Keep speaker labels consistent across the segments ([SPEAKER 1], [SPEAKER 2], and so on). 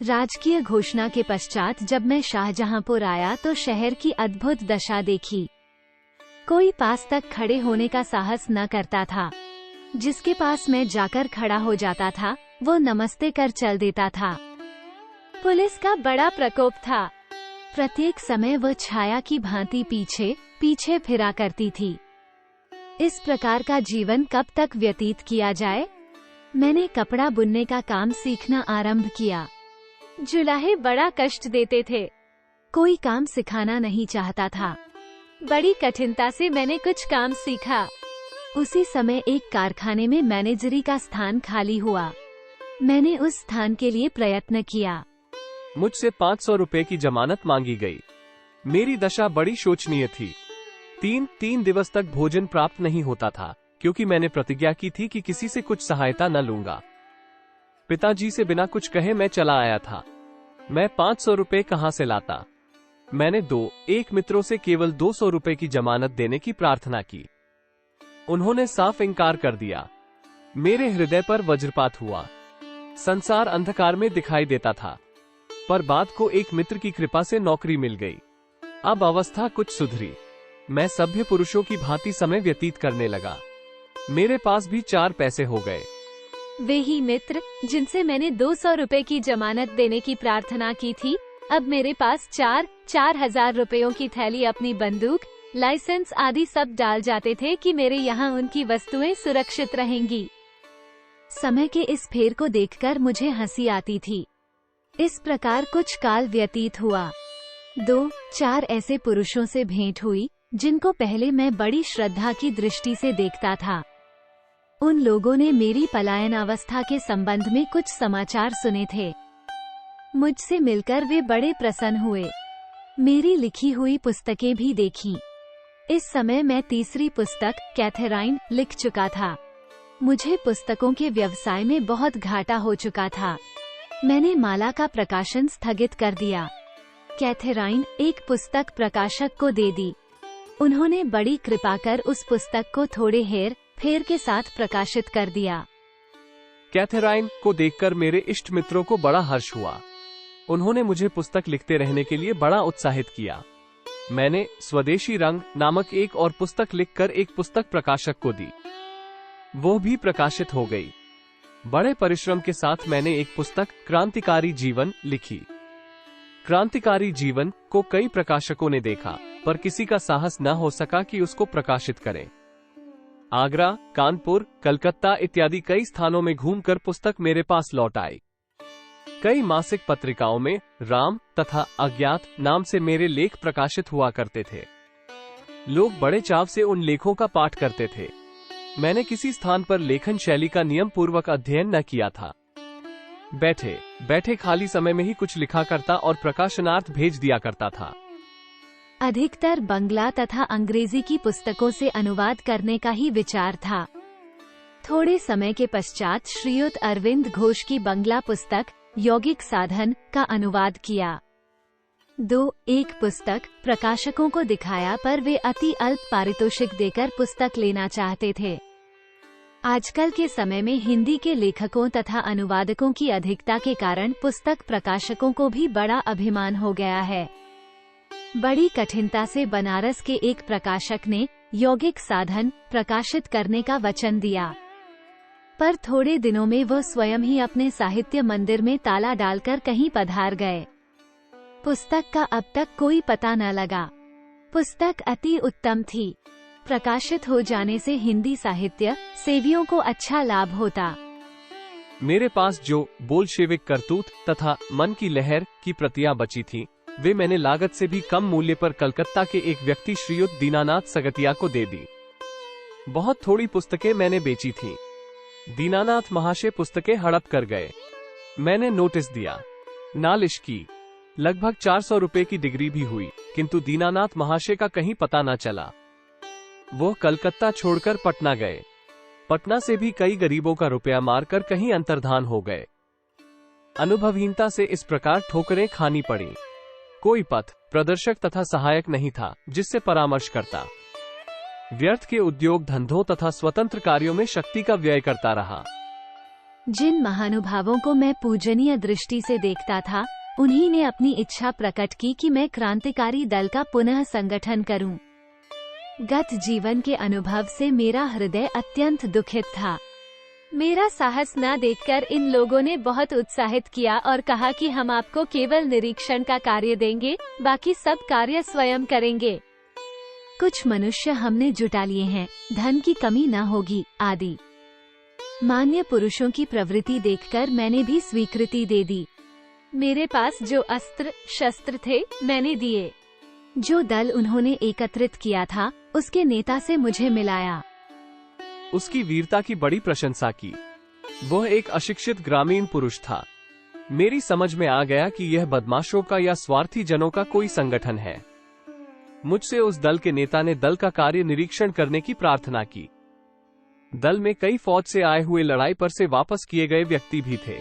[SPEAKER 1] राजकीय घोषणा के पश्चात जब मैं शाहजहांपुर आया तो शहर की अद्भुत दशा देखी। कोई पास तक खड़े होने का साहस न करता था। जिसके पास मैं जाकर खड़ा हो जाता था वो नमस्ते कर चल देता था। पुलिस का बड़ा प्रकोप था। प्रत्येक समय वह छाया की भांति पीछे पीछे फिरा करती थी। इस प्रकार का जीवन कब तक व्यतीत किया जाए? मैंने कपड़ा बुनने का काम सीखना आरंभ किया। जुलाहे बड़ा कष्ट देते थे। कोई काम सिखाना नहीं चाहता था। बड़ी कठिनता से मैंने कुछ काम सीखा। उसी समय एक कारखाने में मैनेजरी का स्थान खाली हुआ। मैंने उस स्थान के लिए प्रयत्न किया।
[SPEAKER 2] मुझसे 500 रुपए की जमानत मांगी गई। मेरी दशा बड़ी शोचनीय थी। तीन दिवस तक भोजन प्राप्त नहीं होता था, क्योंकि मैंने प्रतिज्ञा की थी कि किसी से कुछ सहायता न लूंगा। पिताजी से बिना कुछ कहे मैं चला आया था। मैं 500 रुपए कहां से लाता? मैंने एक मित्रों से केवल 200 रुपए की जमानत देने की प्रार्थना की। उन्होंने साफ इनकार कर दिया। मेरे हृदय पर वज्रपात हुआ। संसार अंधकार में दिखाई देता था, पर बाद को एक मित्र की कृपा से नौकरी मिल गई। अब अवस्था कुछ सुधरी। मैं सभ्य पुरुषों की भांति समय व्यतीत करने लगा। मेरे पास भी 4 पैसे हो गए।
[SPEAKER 1] वे ही मित्र जिनसे मैंने 200 रुपए की जमानत देने की प्रार्थना की थी, अब मेरे पास 4,000 रुपयों की थैली, अपनी बंदूक, लाइसेंस आदि सब डाल जाते थे कि मेरे यहाँ उनकी वस्तुएं सुरक्षित रहेंगी। समय के इस फेर को देखकर मुझे हंसी आती थी। इस प्रकार कुछ काल व्यतीत हुआ। 2-4 ऐसे पुरुषों से भेंट हुई जिनको पहले मैं बड़ी श्रद्धा की दृष्टि से देखता था। उन लोगों ने मेरी पलायनावस्था के संबंध में कुछ समाचार सुने थे। मुझसे मिलकर वे बड़े प्रसन्न हुए। मेरी लिखी हुई पुस्तकें भी देखीं। इस समय मैं तीसरी पुस्तक कैथेराइन लिख चुका था। मुझे पुस्तकों के व्यवसाय में बहुत घाटा हो चुका था। मैंने माला का प्रकाशन स्थगित कर दिया। कैथेराइन एक पुस्तक प्रकाशक को दे दी। उन्होंने बड़ी कृपा कर उस पुस्तक को थोड़े हेर फेर के साथ प्रकाशित कर दिया।
[SPEAKER 2] कैथेराइन को देखकर मेरे इष्ट मित्रों को बड़ा हर्ष हुआ। उन्होंने मुझे पुस्तक लिखते रहने के लिए बड़ा उत्साहित किया। मैंने स्वदेशी रंग नामक एक और पुस्तक लिखकर एक पुस्तक प्रकाशक को दी। वो भी प्रकाशित हो गई। बड़े परिश्रम के साथ मैंने एक पुस्तक क्रांतिकारी जीवन लिखी। क्रांतिकारी जीवन को कई प्रकाशकों ने देखा, पर किसी का साहस न हो सका कि उसको प्रकाशित करें। आगरा, कानपुर, कलकत्ता इत्यादि कई स्थानों में घूमकर पुस्तक मेरे पास लौट आई। कई मासिक पत्रिकाओं में राम तथा अज्ञात नाम से मेरे लेख प्रकाशित हुआ करते थे। लोग बड़े चाव से उन लेखों का पाठ करते थे। मैंने किसी स्थान पर लेखन शैली का नियम पूर्वक अध्ययन न किया था। बैठे बैठे खाली समय में ही कुछ लिखा करता और प्रकाशनार्थ भेज दिया करता था।
[SPEAKER 1] अधिकतर बंगला तथा अंग्रेजी की पुस्तकों से अनुवाद करने का ही विचार था। थोड़े समय के पश्चात श्रीयुत अरविंद घोष की बंगला पुस्तक यौगिक साधन का अनुवाद किया। 1 पुस्तक प्रकाशकों को दिखाया, पर वे अति अल्प पारितोषिक देकर पुस्तक लेना चाहते थे। आजकल के समय में हिंदी के लेखकों तथा अनुवादकों की अधिकता के कारण पुस्तक प्रकाशकों को भी बड़ा अभिमान हो गया है। बड़ी कठिनता से बनारस के एक प्रकाशक ने यौगिक साधन प्रकाशित करने का वचन दिया, पर थोड़े दिनों में वह स्वयं ही अपने साहित्य मंदिर में ताला डालकर कहीं पधार गए। पुस्तक का अब तक कोई पता न लगा। पुस्तक अति उत्तम थी। प्रकाशित हो जाने से हिंदी साहित्य सेवियों को अच्छा लाभ होता।
[SPEAKER 2] मेरे पास जो बोल्शेविक करतूत तथा मन की लहर की प्रतियां बची थीं, वे मैंने लागत से भी कम मूल्य पर कलकत्ता के एक व्यक्ति श्रीयुत दीनानाथ सगतिया को दे दी। बहुत थोड़ी पुस्तकें मैंने बेची थीं। दीनानाथ महाशय पुस्तकें हड़प कर गए। मैंने नोटिस दिया, नालिश की। लगभग 400 रुपए की डिग्री भी हुई, किंतु दीनानाथ महाशय का कहीं पता न चला। वो कलकत्ता छोड़कर पटना गए। पटना से भी कई गरीबों का रुपया मारकर कहीं अंतर्धान हो गए। अनुभवहीनता से इस प्रकार ठोकरें खानी पड़ी। कोई पथ प्रदर्शक तथा सहायक नहीं था जिससे परामर्श करता। व्यर्थ के उद्योग धंधों तथा स्वतंत्र कार्यों में शक्ति का व्यय करता रहा।
[SPEAKER 1] जिन महानुभावों को मैं पूजनीय दृष्टि से देखता था, उन्हीं ने अपनी इच्छा प्रकट की कि मैं क्रांतिकारी दल का पुनः संगठन करूं। गत जीवन के अनुभव से मेरा हृदय अत्यंत दुखित था। मेरा साहस न देखकर इन लोगों ने बहुत उत्साहित किया और कहा कि हम आपको केवल निरीक्षण का कार्य देंगे, बाकी सब कार्य स्वयं करेंगे। कुछ मनुष्य हमने जुटा लिए हैं, धन की कमी न होगी आदि। मान्य पुरुषों की प्रवृत्ति देखकर मैंने भी स्वीकृति दे दी। मेरे पास जो अस्त्र शस्त्र थे मैंने दिए। जो दल उन्होंने एकत्रित किया था उसके नेता से मुझे मिलाया।
[SPEAKER 2] उसकी वीरता की बड़ी प्रशंसा की। वह एक अशिक्षित ग्रामीण पुरुष था। मेरी समझ में आ गया कि यह बदमाशों का या स्वार्थी जनों का कोई संगठन है। मुझसे उस दल के नेता ने दल का कार्य निरीक्षण करने की प्रार्थना की। दल में कई फौज से आए हुए लड़ाई पर से वापस किए गए व्यक्ति भी थे।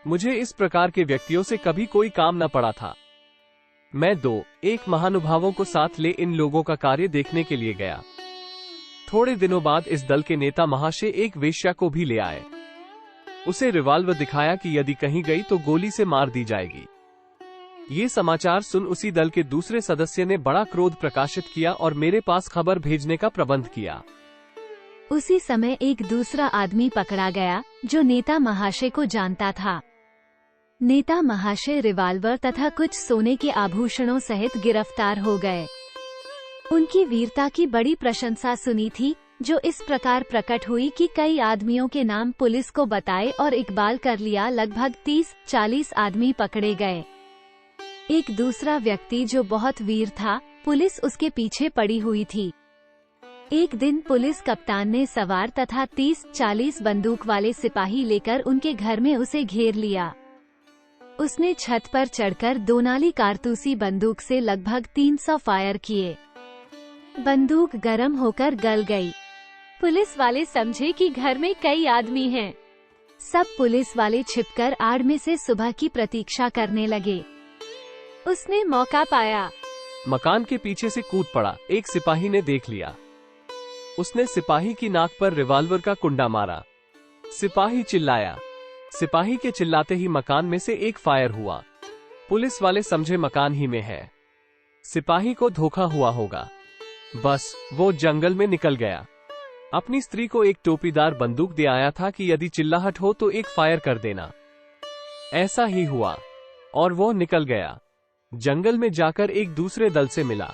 [SPEAKER 2] मुझे इस प्रकार के व्यक्तियों से कभी कोई काम न पड़ा था। मैं 2-1 महानुभावों को साथ ले इन लोगों का कार्य देखने के लिए गया। थोड़े दिनों बाद इस दल के नेता महाशय एक वेश्या को भी ले आए। उसे रिवाल्वर दिखाया कि यदि कहीं गई तो गोली से मार दी जाएगी। ये समाचार सुन उसी दल के दूसरे सदस्य ने बड़ा क्रोध प्रकाशित किया और मेरे पास खबर भेजने का प्रबंध किया।
[SPEAKER 1] उसी समय एक दूसरा आदमी पकड़ा गया जो नेता महाशय को जानता था। नेता महाशय रिवाल्वर तथा कुछ सोने के आभूषणों सहित गिरफ्तार हो गए। उनकी वीरता की बड़ी प्रशंसा सुनी थी, जो इस प्रकार प्रकट हुई कि कई आदमियों के नाम पुलिस को बताए और इकबाल कर लिया। लगभग 30-40 आदमी पकड़े गए। एक दूसरा व्यक्ति जो बहुत वीर था, पुलिस उसके पीछे पड़ी हुई थी। एक दिन पुलिस कप्तान ने सवार तथा 30-40 बंदूक वाले सिपाही लेकर उनके घर में उसे घेर लिया। उसने छत पर चढ़कर 2 नाली कारतूसी बंदूक से लगभग 300 फायर किए। बंदूक गर्म होकर गल गई। पुलिस वाले समझे कि घर में कई आदमी हैं। सब पुलिस वाले छिपकर आड़ में से सुबह की प्रतीक्षा करने लगे। उसने मौका पाया।
[SPEAKER 2] मकान के पीछे से कूद पड़ा। एक सिपाही ने देख लिया। उसने सिपाही की नाक पर रिवाल्वर का कुंडा मारा। सिपाही चिल्लाया। सिपाही के चिल्लाते ही मकान में से एक फायर हुआ। पुलिस वाले समझे मकान ही में है। सिपाही को धोखा हुआ होगा। बस वो जंगल में निकल गया। अपनी स्त्री को एक टोपीदार बंदूक दे आया था कि यदि चिल्लाहट हो तो एक फायर कर देना। ऐसा ही हुआ और वो निकल गया। जंगल में जाकर एक दूसरे दल से मिला।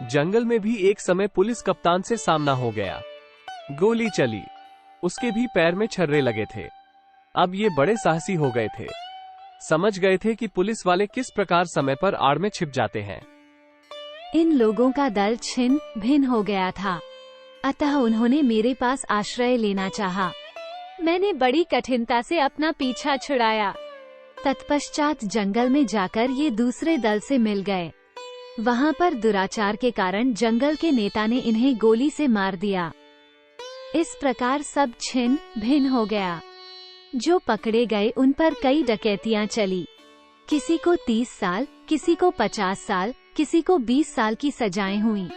[SPEAKER 2] जंगल में भी एक समय पुलिस कप्तान से सामना हो गया। गोली चली। उसके भी पैर में छर्रे लगे थे। अब ये बड़े साहसी हो गए थे। समझ गए थे कि पुलिस वाले किस प्रकार समय पर आड़ में छिप जाते हैं।
[SPEAKER 1] इन लोगों का दल छिन्न भिन्न हो गया था, अतः उन्होंने मेरे पास आश्रय लेना चाहा। मैंने बड़ी कठिनता से अपना पीछा छुड़ाया। तत्पश्चात जंगल में जाकर ये दूसरे दल से मिल गए। वहाँ पर दुराचार के कारण जंगल के नेता ने इन्हें गोली से मार दिया। इस प्रकार सब छिन्न भिन्न हो गया। जो पकड़े गए उन पर कई डकैतियां चली। किसी को 30 साल, किसी को 50 साल, किसी को 20 साल की सजाएं हुई।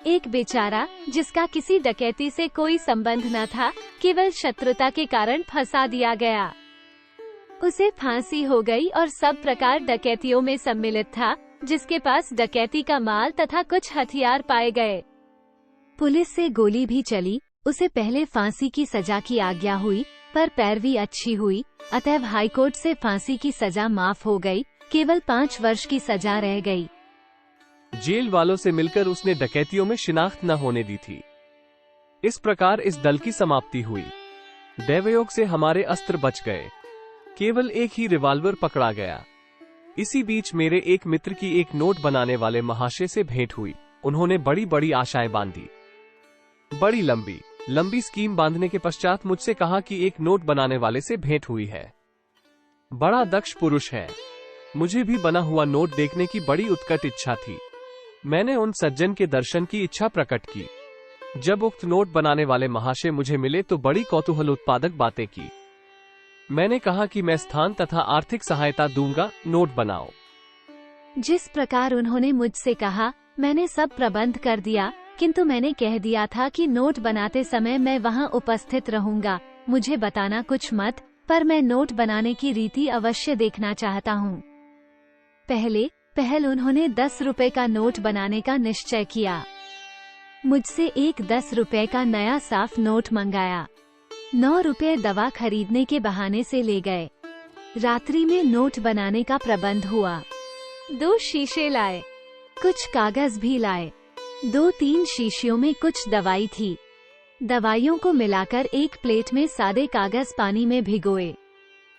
[SPEAKER 1] एक बेचारा जिसका किसी डकैती से कोई संबंध न था, केवल शत्रुता के कारण फंसा दिया गया। उसे फांसी हो गई और सब प्रकार डकैतियों में सम्मिलित था, जिसके पास डकैती का माल तथा कुछ हथियार पाए गए। पुलिस से गोली भी चली। उसे पहले फांसी की सजा की आज्ञा हुई, पर पैरवी अच्छी हुई, अतएव हाईकोर्ट से फांसी की सजा माफ हो गई। केवल 5 वर्ष की सजा रह गई।
[SPEAKER 2] जेल वालों से मिलकर उसने डकैतियों में शिनाख्त न होने दी थी। इस प्रकार इस दल की समाप्ति हुई। दैवयोग से हमारे अस्त्र बच गए। केवल एक ही रिवाल्वर पकड़ा गया। इसी बीच मेरे एक मित्र की एक नोट बनाने वाले महाशय से भेंट हुई। उन्होंने बड़ी बड़ी आशाएं बांधी। बड़ी लंबी स्कीम बांधने के पश्चात मुझसे कहा कि एक नोट बनाने वाले से भेंट हुई है। बड़ा दक्ष पुरुष है। मुझे भी बना हुआ नोट देखने की बड़ी उत्कट इच्छा थी। मैंने उन सज्जन के दर्शन की इच्छा प्रकट की। जब उक्त नोट बनाने वाले महाशय मुझे मिले तो बड़ी कौतूहल उत्पादक बातें की। मैंने कहा कि मैं स्थान तथा आर्थिक सहायता दूंगा, नोट बनाओ।
[SPEAKER 1] जिस प्रकार उन्होंने मुझसे कहा, मैंने सब प्रबंध कर दिया, किंतु मैंने कह दिया था कि नोट बनाते समय मैं वहां उपस्थित रहूंगा, मुझे बताना कुछ मत, पर मैं नोट बनाने की रीति अवश्य देखना चाहता हूँ। पहल उन्होंने 10 रुपए का नोट बनाने का निश्चय किया। मुझसे एक 10 रुपए का नया साफ नोट मंगाया। 9 रुपए दवा खरीदने के बहाने से ले गए। रात्रि में नोट बनाने का प्रबंध हुआ। 2 शीशे लाए, कुछ कागज भी लाए। 2-3 शीशियों में कुछ दवाई थी। दवाइयों को मिलाकर एक प्लेट में सादे कागज पानी में भिगोए।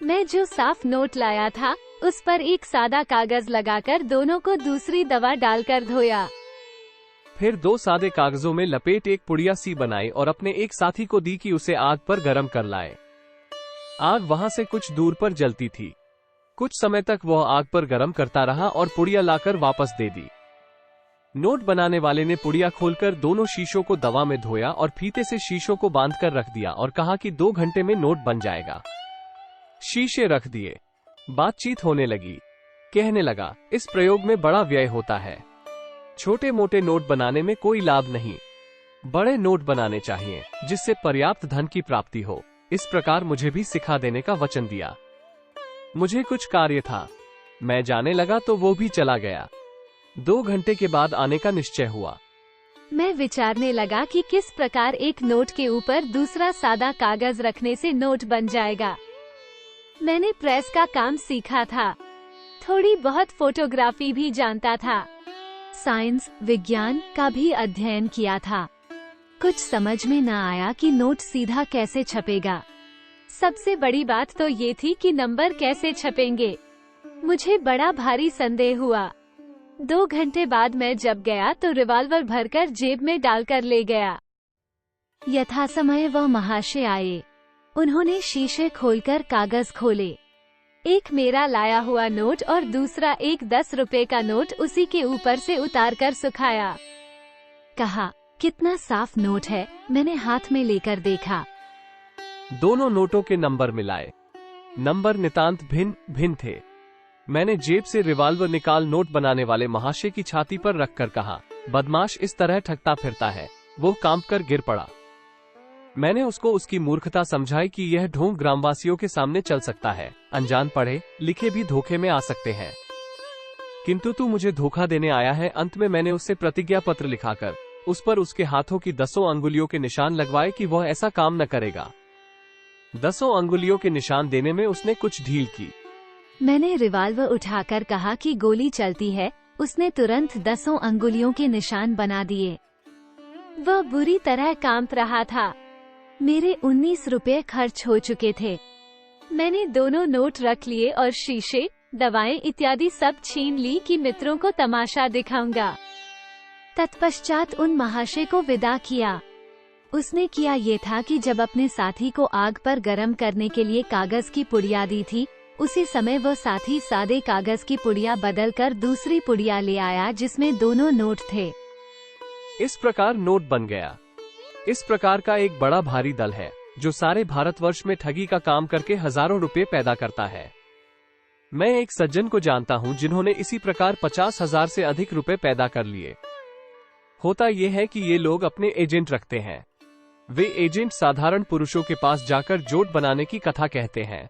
[SPEAKER 1] मैं जो साफ नोट लाया था उस पर एक सादा कागज लगाकर दोनों को दूसरी दवा डालकर धोया।
[SPEAKER 2] फिर 2 सादे कागजों में लपेट एक पुड़िया सी बनाई और अपने एक साथी को दी कि उसे आग पर गरम कर लाए। आग वहां से कुछ दूर पर जलती थी। कुछ समय तक वह आग पर गरम करता रहा और पुड़िया लाकर वापस दे दी। नोट बनाने वाले ने पुड़िया खोलकर दोनों शीशों को दवा में धोया और फीते से शीशों को बांधकर रख दिया और कहा कि 2 घंटे में नोट बन जाएगा। शीशे रख दिए। बातचीत होने लगी। कहने लगा, इस प्रयोग में बड़ा व्यय होता है। छोटे मोटे नोट बनाने में कोई लाभ नहीं, बड़े नोट बनाने चाहिए जिससे पर्याप्त धन की प्राप्ति हो। इस प्रकार मुझे भी सिखा देने का वचन दिया। मुझे कुछ कार्य था, मैं जाने लगा तो वो भी चला गया। 2 घंटे के बाद आने का निश्चय हुआ।
[SPEAKER 1] मैं विचारने लगा कि किस प्रकार एक नोट के ऊपर दूसरा सादा कागज रखने से नोट बन जाएगा। मैंने प्रेस का काम सीखा था, थोड़ी बहुत फोटोग्राफी भी जानता था, साइंस विज्ञान का भी अध्ययन किया था। कुछ समझ में न आया कि नोट सीधा कैसे छपेगा। सबसे बड़ी बात तो ये थी कि नंबर कैसे छपेंगे। मुझे बड़ा भारी संदेह हुआ। 2 घंटे बाद मैं जब गया तो रिवॉल्वर भरकर जेब में डालकर ले गया। यथासमय वह महाशय आए। उन्होंने शीशे खोलकर कागज खोले। एक मेरा लाया हुआ नोट और दूसरा एक 10 रुपए का नोट उसी के ऊपर से उतारकर सुखाया। कहा, कितना साफ नोट है। मैंने हाथ में लेकर देखा।
[SPEAKER 2] दोनों नोटों के नंबर मिलाए। नंबर नितांत भिन्न भिन्न थे। मैंने जेब से रिवॉल्वर निकाल नोट बनाने वाले महाशय की छाती पर रखकर कहा, बदमाश इस तरह ठगता फिरता है। वो कांपकर गिर पड़ा। मैंने उसको उसकी मूर्खता समझाई कि यह ढोंग ग्रामवासियों के सामने चल सकता है। अनजान पढ़े लिखे भी धोखे में आ सकते हैं, किंतु तू मुझे धोखा देने आया है। अंत में मैंने उससे प्रतिज्ञा पत्र लिखाकर उस पर उसके हाथों की 10 अंगुलियों के निशान लगवाए कि वह ऐसा काम न करेगा। 10 अंगुलियों के निशान देने में उसने कुछ ढील की।
[SPEAKER 1] मैंने रिवॉल्वर उठाकर कहा कि गोली चलती है। उसने तुरंत 10 अंगुलियों के निशान बना दिए। वह बुरी तरह कांप रहा था। मेरे 19 रुपए खर्च हो चुके थे। मैंने दोनों नोट रख लिए और शीशे, दवाएं इत्यादि सब छीन ली कि मित्रों को तमाशा दिखाऊंगा। तत्पश्चात उन महाशय को विदा किया। उसने किया ये था कि जब अपने साथी को आग पर गरम करने के लिए कागज की पुड़िया दी थी, उसी समय वह साथी सादे कागज की पुड़िया बदलकर दूसरी पुड़िया ले आया जिसमें दोनों नोट थे।
[SPEAKER 2] इस प्रकार नोट बन गया। इस प्रकार का एक बड़ा भारी दल है जो सारे भारतवर्ष में ठगी का काम करके हजारों रुपए पैदा करता है। मैं एक सज्जन को जानता हूं जिन्होंने इसी प्रकार 50,000 से अधिक रुपए पैदा कर लिए। होता यह है कि ये लोग अपने एजेंट रखते हैं। वे एजेंट साधारण पुरुषों के पास जाकर जोट बनाने की कथा कहते हैं।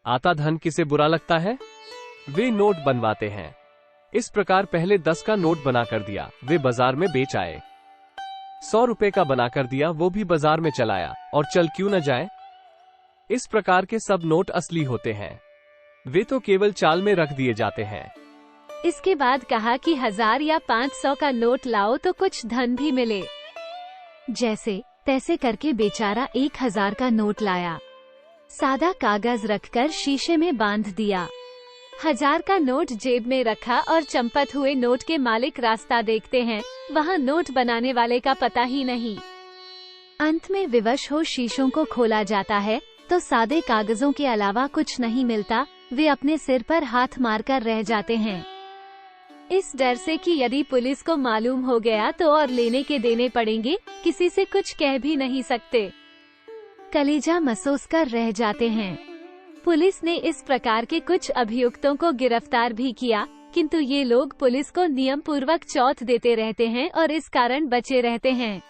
[SPEAKER 2] आता धन किसे बुरा लगता है? वे नोट बनवाते हैं। इस प्रकार पहले 10 का नोट बना कर दिया, वे बाजार में बेच आए। 100 रुपए का बना कर दिया, वो भी बाजार में चलाया, और चल क्यों न जाए। इस प्रकार के सब नोट असली होते हैं। वे तो केवल चाल में रख दिए जाते हैं।
[SPEAKER 1] इसके बाद कहा कि 1000 या 500 का नोट लाओ तो कुछ धन भी मिले। जैसे तैसे करके बेचारा 1000 का नोट लाया। सादा कागज रखकर शीशे में बांध दिया। 1000 का नोट जेब में रखा और चंपत हुए नोट के मालिक रास्ता देखते हैं, वहाँ नोट बनाने वाले का पता ही नहीं। अंत में विवश हो शीशों को खोला जाता है तो सादे कागजों के अलावा कुछ नहीं मिलता। वे अपने सिर पर हाथ मारकर रह जाते हैं, इस डर से कि यदि पुलिस को मालूम हो गया तो और लेने के देने पड़ेंगे। किसी से कुछ कह भी नहीं सकते, कलेजा मसोस कर रह जाते हैं। पुलिस ने इस प्रकार के कुछ अभियुक्तों को गिरफ्तार भी किया, किंतु ये लोग पुलिस को नियम पूर्वक चौथ देते रहते हैं और इस कारण बचे रहते हैं।